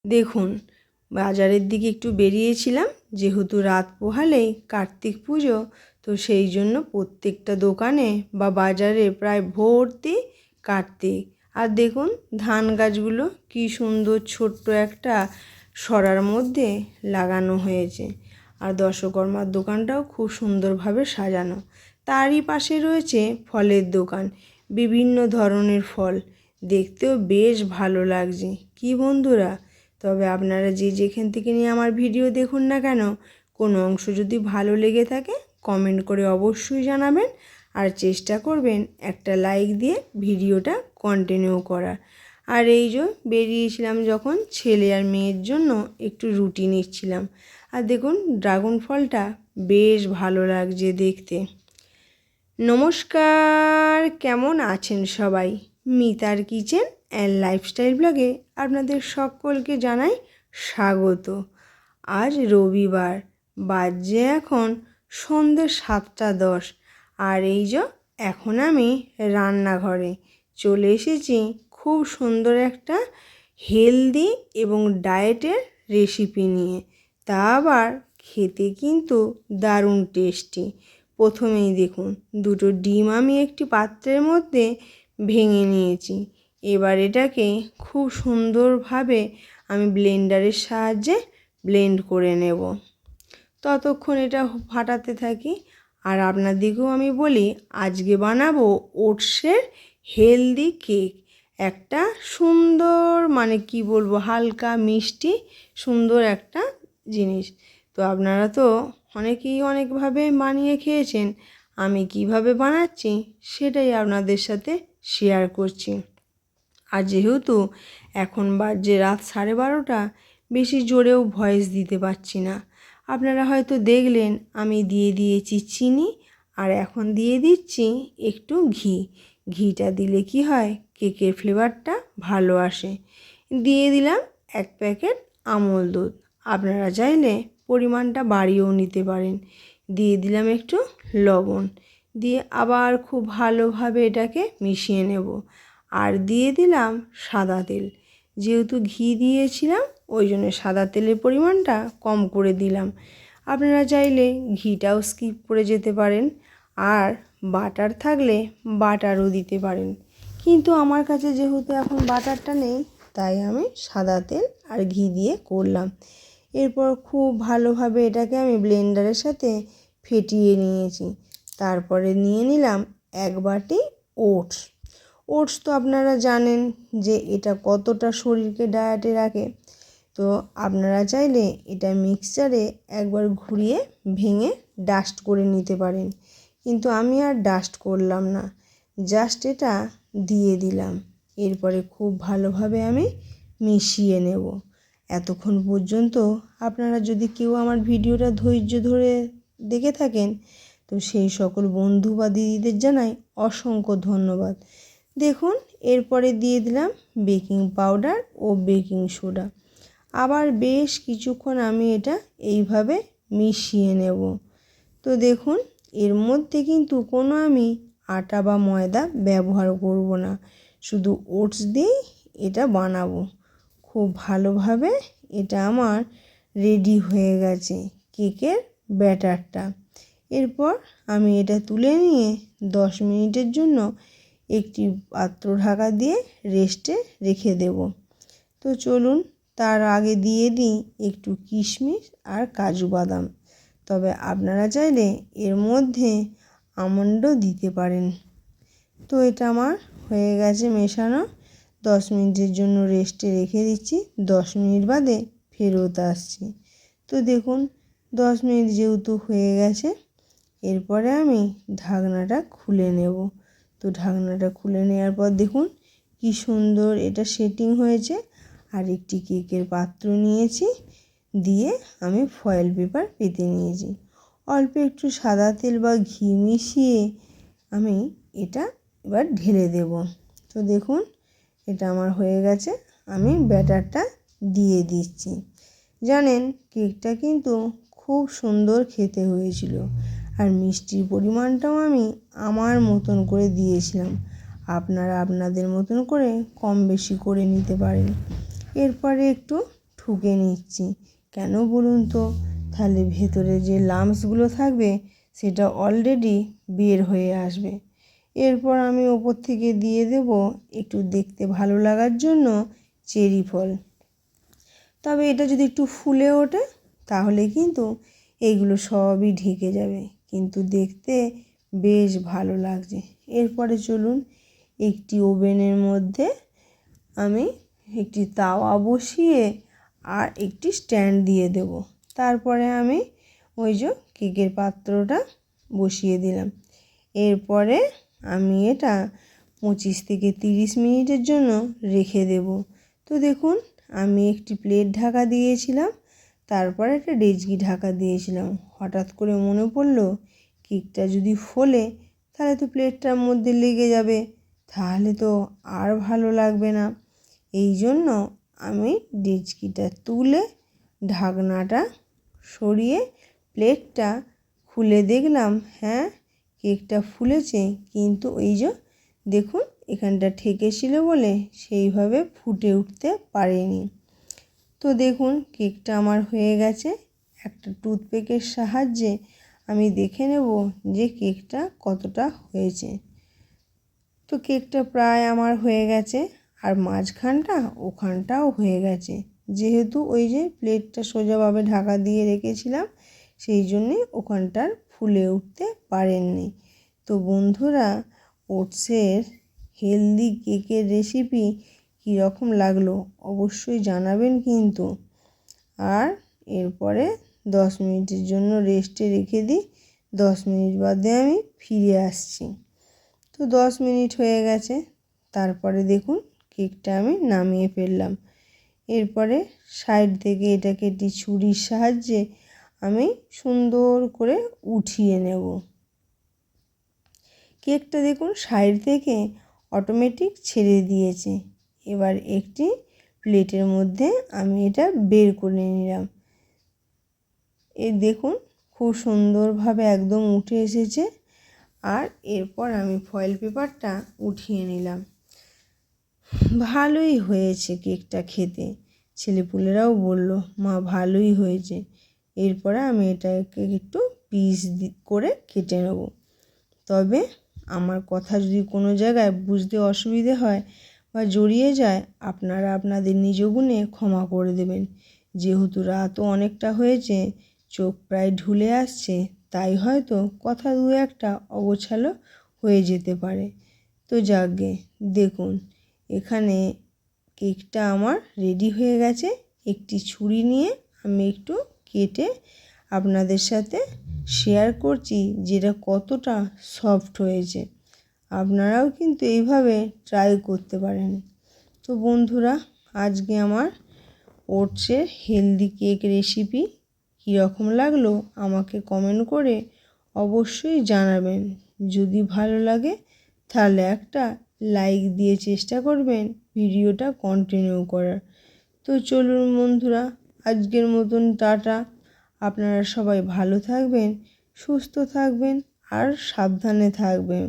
দেখুন, বাজারের দিকে একটু বেরিয়েছিলাম, যেহেতু রাত পোহালেই কার্তিক পুজো, তো সেই জন্য প্রত্যেকটা দোকানে বা বাজারে প্রায় ভর্তি কার্তিক। আর দেখুন ধান গাছগুলো কি সুন্দর ছোট্ট একটা সরার মধ্যে লাগানো হয়েছে। আর দশকর্মার দোকানটাও খুব সুন্দরভাবে সাজানো। তারই পাশে রয়েছে ফলের দোকান, বিভিন্ন ধরনের ফল, দেখতেও বেশ ভালো লাগছে কি বন্ধুরা। তবে আপনারা যে যেখান থেকে নিয়ে আমার ভিডিও দেখুন না কেন, কোনো অংশ যদি ভালো লেগে থাকে কমেন্ট করে অবশ্যই জানাবেন, আর চেষ্টা করবেন একটা লাইক দিয়ে ভিডিওটা কন্টিনিউ করার। আর এই যে বেরিয়েছিলাম যখন ছেলে আর মেয়ের জন্য একটু রুটি নিচ্ছিলাম। আর দেখুন ড্রাগন ফলটা বেশ ভালো লাগছে দেখতে। নমস্কার, কেমন আছেন সবাই? মিতার কিচেন অ্যান্ড লাইফস্টাইল ব্লগে আপনাদের সকলকে জানাই স্বাগত। আজ রবিবার, বাজে এখন সন্ধ্যে 7:10। আর এই যে এখন আমি রান্নাঘরে চলে এসেছি খুব সুন্দর একটা হেলদি এবং ডায়েটের রেসিপি নিয়ে, তা আবার খেতে কিন্তু দারুণ টেস্টি। প্রথমেই দেখুন দুটো ডিম আমি একটি পাত্রের মধ্যে ভেঙে নিয়েছি। এবার এটাকে খুব সুন্দরভাবে আমি ব্লেন্ডারের সাহায্যে ব্লেন্ড করে নেব। ততক্ষণ এটা ফাটাতে থাকি। আর আপনাদেরকেও আমি বলি, আজকে বানাবো ওটসের হেলদি কেক। একটা সুন্দর, মানে কি বলবো, হালকা মিষ্টি সুন্দর একটা জিনিস। তো আপনারা তো অনেকেই অনেকভাবে বানিয়ে খেয়েছেন, আমি কিভাবে বানাচ্ছি সেটাই আপনাদের সাথে শেয়ার করছি। আর যেহেতু এখন বাজে রাত 12:30, বেশি জোরেও ভয়েস দিতে পারছি না। আপনারা হয়তো দেখলেন আমি দিয়ে দিয়েছি চিনি, আর এখন দিয়ে দিচ্ছি একটু ঘি। ঘিটা দিলে কি হয়, কেকের ফ্লেভারটা ভালো আসে। দিয়ে দিলাম 1 প্যাকেট আমল দুধ, আপনারা চাইলে পরিমাণটা বাড়িয়েও নিতে পারেন। দিয়ে দিলাম একটু লবণ, দিয়ে আবার খুব ভালোভাবে এটাকে মিশিয়ে নেব। আর দিয়ে দিলাম সাদা তেল, যেহেতু ঘি দিয়েছিলাম ওই জন্য সাদা তেলের পরিমাণটা কম করে দিলাম। আপনারা চাইলে ঘিটাও স্কিপ করে যেতে পারেন, আর বাটার থাকলে বাটারও দিতে পারেন, কিন্তু আমার কাছে যেহেতু এখন বাটারটা নেই, তাই আমি সাদা তেল আর ঘি দিয়ে করলাম। এরপর খুব ভালোভাবে এটাকে আমি ব্লেন্ডারের সাথে ফেটিয়ে নিয়েছি। তারপরে নিয়ে নিলাম 1 বাটি ওটস। ওটস তো আপনারা জানেন যে এটা কতটা শরীরকে ডায়েটে রাখে। তো আপনারা চাইলে এটা মিক্সচারে একবার ঘুরিয়ে ভেঙে ডাস্ট করে নিতে পারেন, কিন্তু আমি আর ডাস্ট করলাম না, জাস্ট এটা দিয়ে দিলাম। এরপরে খুব ভালোভাবে আমি মিশিয়ে নেব। এতক্ষণ পর্যন্ত আপনারা যদি কেউ আমার ভিডিওটা ধৈর্য ধরে দেখে থাকেন, তো সেই সকল বন্ধু বা দিদিদের জানাই অসংখ্য ধন্যবাদ। দেখুন এরপরে দিয়ে দিলাম বেকিং পাউডার ও বেকিং সোডা। আবার বেশ কিছুক্ষণ আমি এটা এইভাবে মিশিয়ে নেব। তো দেখুন এর মধ্যে কিন্তু কোনো আমি আটা বা ময়দা ব্যবহার করব না, শুধু ওটস দিয়েই এটা বানাবো। খুব ভালোভাবে এটা আমার রেডি হয়ে গেছে কেকের ব্যাটারটা। এরপর আমি এটা তুলে নিয়ে 10 মিনিটের জন্য একটি পাত্র ঢাকা দিয়ে রেস্টে রেখে দেব। তো চলুন তার আগে দিয়ে দিই একটু কিশমিশ আর কাজু বাদাম। তবে আপনারা চাইলে এর মধ্যে আমন্ডও দিতে পারেন। তো এটা আমার হয়ে গেছে মেশানো। 10 মিনিটের জন্য রেস্টে রেখে দিচ্ছি। 10 মিনিট বাদে ফেরত আসছি। তো দেখুন 10 মিনিট যেহেতু হয়ে গেছে, এরপরে আমি ঢাকনাটা খুলে নেব। তো ঢাকনাটা খুলে নেওয়ার পর দেখুন কি সুন্দর এটা সেটিং হয়েছে। আর একটি কেকের পাত্র নিয়েছি, দিয়ে আমি ফয়েল পেপার পেতে নিয়েছি। অল্প একটু সাদা তেল বা ঘি মিশিয়ে আমি এটা এবার ঢেলে দেব। তো দেখুন এটা আমার হয়ে গেছে, আমি ব্যাটারটা দিয়ে দিচ্ছি। জানেন কেকটা কিন্তু খুব সুন্দর খেতে হয়েছিল, আর মিষ্টির পরিমাণটাও আমি আমার মতন করে দিয়েছিলাম। আপনারা আপনাদের মতন করে কম বেশি করে নিতে পারেন। এরপরে একটু ঠুকে নিচ্ছি। কেন বলুন তো? তাহলে ভেতরে যে লাম্পসগুলো থাকবে সেটা অলরেডি বের হয়ে আসবে। এরপর আমি ওপর থেকে দিয়ে দেব একটু দেখতে ভালো লাগার জন্য চেরি ফল। তবে এটা যদি একটু ফুলে ওঠে তাহলে কিন্তু এইগুলো সবই ঢেকে যাবে, কিন্তু দেখতে বেশ ভালো লাগছে। এরপরে চলুন একটি ওভেনের মধ্যে আমি একটি তাওয়া বসিয়ে আর একটি স্ট্যান্ড দিয়ে দেব। তারপরে আমি ওই যে কেকের পাত্রটা বসিয়ে দিলাম। এরপরে আমি এটা 25 থেকে 30 মিনিটের জন্য রেখে দেব। তো দেখুন আমি একটি প্লেট ঢাকা দিয়েছিলাম, তারপরে একটা ডেচকি ঢাকা দিয়েছিলাম। হঠাৎ করে মনে পড়লো কেকটা যদি ফোলে তাহলে তো প্লেটটার মধ্যে লেগে যাবে, তাহলে তো আর ভালো লাগবে না। এই জন্য আমি ডেচকিটা তুলে ঢাকনাটা সরিয়ে প্লেটটা খুলে দেখলাম হ্যাঁ কেকটা ফুলেছে, কিন্তু এই যে দেখুন এখানটা ঠেকেছিল বলে সেইভাবে ফুটে উঠতে পারেনি। তো দেখুন কেকটা আমার হয়ে গেছে। একটা টুথপিকের সাহায্যে আমি দেখে নেব যে কেকটা কতটা হয়েছে। তো কেকটা প্রায় আমার হয়ে গেছে, আর মাঝখানটা ওখানটাও হয়ে গেছে। যেহেতু ওই যে প্লেটটা সোজাভাবে ঢাকা দিয়ে রেখেছিলাম সেই জন্যে ওখানটার ফুলে উঠতে পারেননি। তো বন্ধুরা, ওটসের হেলদি কেকের রেসিপি কীরকম লাগলো অবশ্যই জানাবেন কিন্তু। আর এরপরে 10 মিনিটের জন্য রেস্টে রেখে দিই। 10 মিনিট বাদে আমি ফিরে আসছি। তো 10 মিনিট হয়ে গেছে। তারপরে দেখুন কেকটা আমি নামিয়ে ফেললাম। এরপরে সাইড থেকে এটাকে একটি ছুরির সাহায্যে আমি সুন্দর করে উঠিয়ে নেব। কেকটা দেখুন সাইড থেকে অটোমেটিক ছেড়ে দিয়েছে। এবার একটি প্লেটের মধ্যে আমি এটা বের করে নিলাম। এই দেখুন খুব সুন্দরভাবে একদম উঠে এসেছে। আর এরপর আমি ফয়েল পেপারটা উঠিয়ে নিলাম। ভালোই হয়েছে কেকটা খেতে। ছেলেপুলেরাও বলল মা ভালোই হয়েছে। এরপরে আমি এটাকে একটু পিস করে কেটে নেব। তবে আমার কথা যদি কোনো জায়গায় বুঝতে অসুবিধে হয় বা জড়িয়ে যায় আপনারা আপনাদের নিজ গুণে ক্ষমা করে দেবেন। যেহেতু রাতও অনেকটা হয়েছে, চোখ প্রায় ঢুলে আসছে, তাই হয়তো কথা দু একটা অগোছালো হয়ে যেতে পারে। তো যাকগে, দেখুন এখানে কেকটা আমার রেডি হয়ে গেছে। একটি ছুরি নিয়ে আমি একটু কেটে আপনাদের সাথে শেয়ার করছি যেটা কতটা সফট হয়েছে। আপনারাও কিন্তু এইভাবে ট্রাই করতে পারেন। তো বন্ধুরা, আজকে আমার ওটসের হেলদি কেক রেসিপি কীরকম লাগলো আমাকে কমেন্ট করে অবশ্যই জানাবেন। যদি ভালো লাগে তাহলে একটা লাইক দিয়ে চেষ্টা করবেন ভিডিওটা কন্টিনিউ করার। তো চলুন বন্ধুরা, আজকের মতন টাটা। আপনারা সবাই ভালো থাকবেন, সুস্থ থাকবেন আর সাবধানে থাকবেন।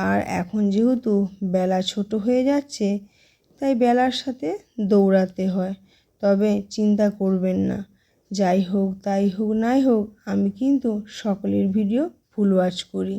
আর এখন যেহেতু বেলা ছোট হয়ে যাচ্ছে তাই বেলার সাথে দৌড়াতে হয়। তবে চিন্তা করবেন না, যাই হোক তাই হোক নাই হোক আমি কিন্তু সকলের ভিডিও ফুল ওয়াচ করি।